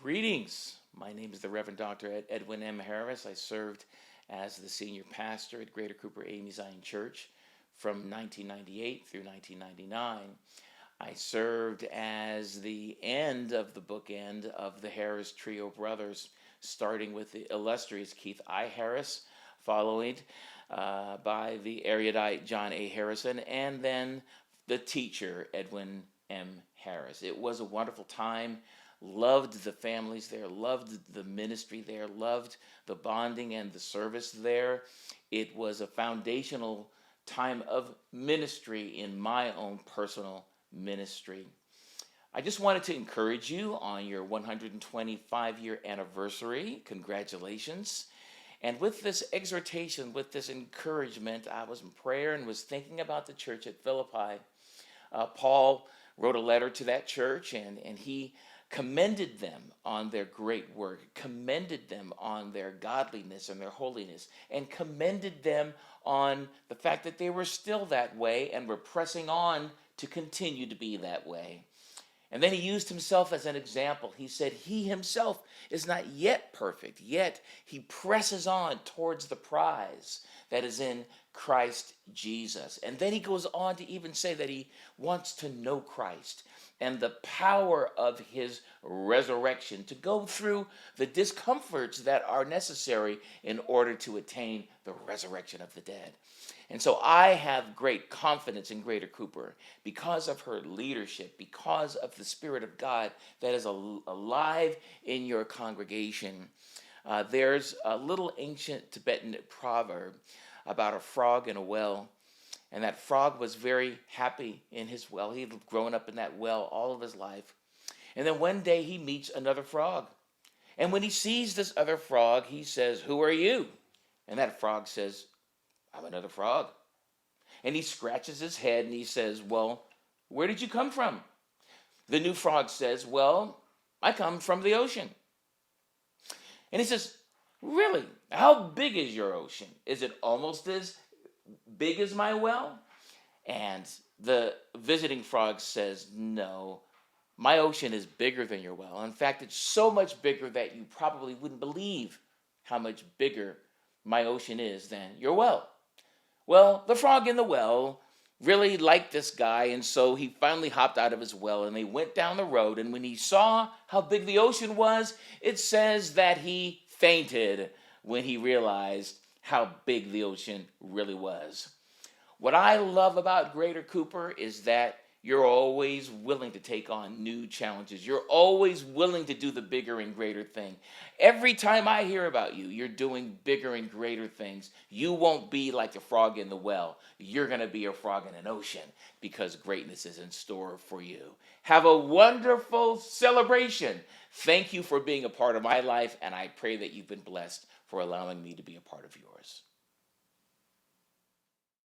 Greetings. My name is the Reverend Dr. Edwin M. Harris. I served as the senior pastor at Greater Cooper AME Zion Church from 1998 through 1999. I served as the end of the bookend of the Harris Trio brothers, starting with the illustrious Keith I. Harris, followed by the erudite John A. Harrison, and then the teacher, Edwin M. Harris. It was a wonderful time. Loved the families there, loved the ministry there, loved the bonding and the service there. It was a foundational time of ministry in my own personal ministry. I just wanted to encourage you on your 125-year anniversary. Congratulations. And with this exhortation, with this encouragement, I was in prayer and was thinking about the church at Philippi. Paul wrote a letter to that church, and he commended them on their great work, commended them on their godliness and their holiness, and commended them on the fact that they were still that way and were pressing on to continue to be that way. And then he used himself as an example. He said he himself is not yet perfect, yet he presses on towards the prize that is in Christ Jesus. And then he goes on to even say that he wants to know Christ and the power of his resurrection, to go through the discomforts that are necessary in order to attain the resurrection of the dead. And so I have great confidence in Greater Cooper because of her leadership, because of the Spirit of God that is alive in your congregation. There's a little ancient Tibetan proverb about a frog in a well. And that frog was very happy in his well. He had grown up in that well all of his life. And then one day he meets another frog. And when he sees this other frog, he says, "Who are you?" And that frog says, "I'm another frog." And he scratches his head and he says, "Well, where did you come from?" The new frog says, "Well, I come from the ocean." And he says, "Really? How big is your ocean? Is it almost as big as my well?" And the visiting frog says, "No, my ocean is bigger than your well. In fact, it's so much bigger that you probably wouldn't believe how much bigger my ocean is than your well." Well, the frog in the well really liked this guy, and so he finally hopped out of his well and they went down the road. And when he saw how big the ocean was, it says that he fainted when he realized how big the ocean really was. What I love about Greater Cooper is that you're always willing to take on new challenges. You're always willing to do the bigger and greater thing. Every time I hear about you, you're doing bigger and greater things. You won't be like the frog in the well. You're going to be a frog in an ocean because greatness is in store for you. Have a wonderful celebration. Thank you for being a part of my life, and I pray that you've been blessed for allowing me to be a part of yours.